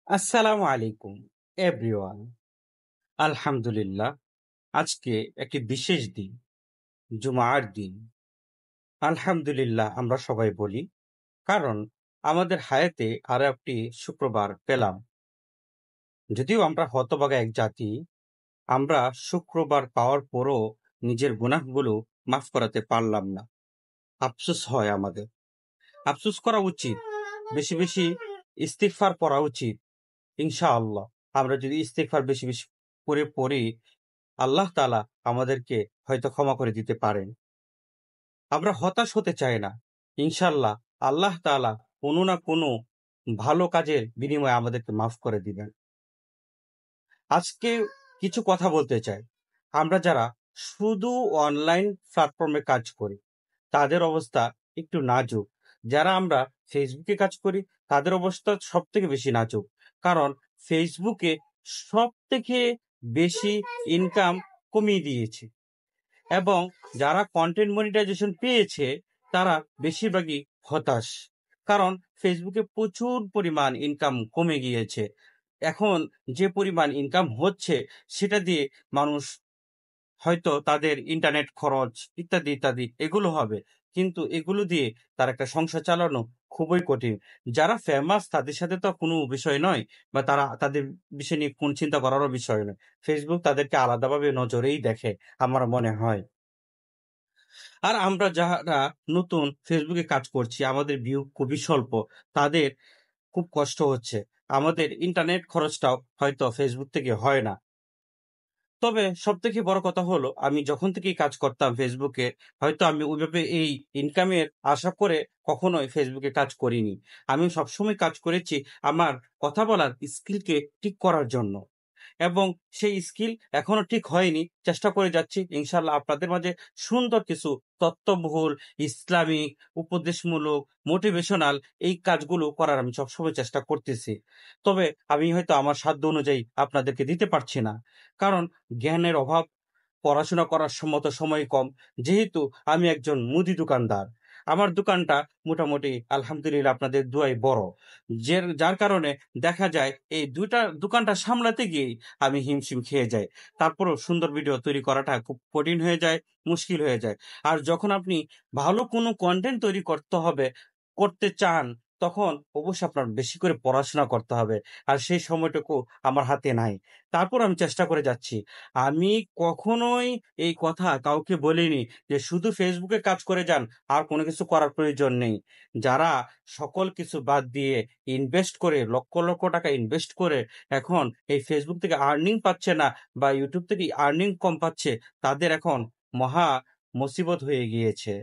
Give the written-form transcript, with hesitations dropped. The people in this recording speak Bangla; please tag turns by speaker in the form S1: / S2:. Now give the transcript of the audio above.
S1: আসসালামু আলাইকুম এভরিওয়ান। আলহামদুলিল্লাহ, আজকে একটি বিশেষ দিন, জুমার দিন। আলহামদুলিল্লাহ আমরা সবাই বলি, কারণ আমাদের হায়াতে আরো একটি শুক্রবার পেলাম। যদিও আমরা হতভাগা এক জাতি, আমরা শুক্রবার পাওয়ার পরও নিজের গুনাহগুলো মাফ করাতে পারলাম না। আফসোস হয় আমাদের। আফসোস করা উচিত, বেশি বেশি ইস্তিগফার পড়া উচিত। ইনশাআল্লাহ আমরা যদি ইস্তিগফার বেশি বেশি করে পড়ি, আল্লাহ তাআলা আমাদেরকে হয়তো ক্ষমা করে দিতে পারেন। আমরা হতাশ হতে চাই না। ইনশাআল্লাহ আল্লাহ তাআলা কোনো না কোনো ভালো কাজের বিনিময়ে আমাদেরকে মাফ করে দিবেন। আজকে কিছু কথা বলতে চাই। আমরা যারা শুধু অনলাইন প্ল্যাটফর্মে কাজ করি, তাদের অবস্থা একটু নাজুক। যারা আমরা ফেসবুকে কাজ করি, তাদের অবস্থা সবথেকে বেশি নাজুক। কারণ ফেসবুকে সবথেকে বেশি ইনকাম কমিয়ে দিয়েছে। এবং যারা কন্টেন্ট মনিটাইজেশন পেয়েছে, তারা বেশিরভাগই হতাশ। কারণ ফেসবুকে প্রচুর পরিমাণ ইনকাম কমে গিয়েছে। এখন যে পরিমাণ ইনকাম হচ্ছে, সেটা দিয়ে মানুষ হয়তো তাদের ইন্টারনেট খরচ ইত্যাদি ইত্যাদি এগুলো হবে, কিন্তু এগুলো দিয়ে তার একটা সংসার চালানো খুবই কঠিন। যারা ফেমাস তাদের সাথে তো কোনো বিষয় নয়, বা তারা তাদের বিষয় নিয়ে কোন চিন্তা করারও বিষয় নয়। ফেসবুক তাদেরকে আলাদাভাবে নজরেই দেখে, আমার মনে হয়। আর আমরা যারা নতুন ফেসবুকে কাজ করছি, আমাদের ভিউ খুবই স্বল্প, তাদের খুব কষ্ট হচ্ছে। আমাদের ইন্টারনেট খরচটাও হয়তো ফেসবুক থেকে হয় না। তবে সবথেকে বড় কথা হলো, আমি যখন থেকেই কাজ করতাম ফেসবুকে, হয়তো আমি ওইভাবে এই ইনকামের আশা করে কখনোই ফেসবুকে কাজ করিনি। আমি সবসময় কাজ করেছি আমার কথা বলার স্কিলকে ঠিক করার জন্য। এবং সেই স্কিল এখনো ঠিক হয়নি। চেষ্টা করে যাচ্ছি। ইনশাআল্লাহ আপনাদের মাঝে সুন্দর কিছু তথ্যবহুল, ইসলামিক, উপদেশমূলক, মোটিভেশনাল এই কাজগুলো করার আমি সবসময় চেষ্টা করতেছি। তবে আমি হয়তো আমার সাধ্য অনুযায়ী আপনাদেরকে দিতে পারছি না। কারণ জ্ঞানের অভাব, পড়াশোনা করার মতো সময় কম। যেহেতু আমি একজন মুদি দোকানদার, আমার দোকানটা মোটামুটি আলহামদুলিল্লাহ আপনাদের দোয়ায় বড়। যার কারণে দেখা যায় এই ২ টা দোকানটা সামলাতে গিয়েই আমি হিমশিম খেয়ে যাই। তারপরেও সুন্দর ভিডিও তৈরি করাটা খুব কঠিন হয়ে যায়, মুশকিল হয়ে যায়। আর যখন আপনি ভালো কোনো কনটেন্ট তৈরি করতে চান, তখন অবশ্যই আপনার বেশি করে পড়াশোনা করতে হবে। আর সেই সময়টুকু আমার হাতে নাই। তারপর আমি চেষ্টা করে যাচ্ছি। আমি কখনোই এই কথা কাউকে বলিনি যে শুধু ফেসবুকে কাজ করে যান, আর কোনো কিছু করার প্রয়োজন নেই। যারা সকল কিছু বাদ দিয়ে ইনভেস্ট করে লক্ষ লক্ষ টাকা ইনভেস্ট করে এখন এই ফেসবুক থেকে আর্নিং পাচ্ছে না, বা ইউটিউব থেকে আর্নিং কম পাচ্ছে, তাদের এখন মহা মুসিবত হয়ে গিয়েছে।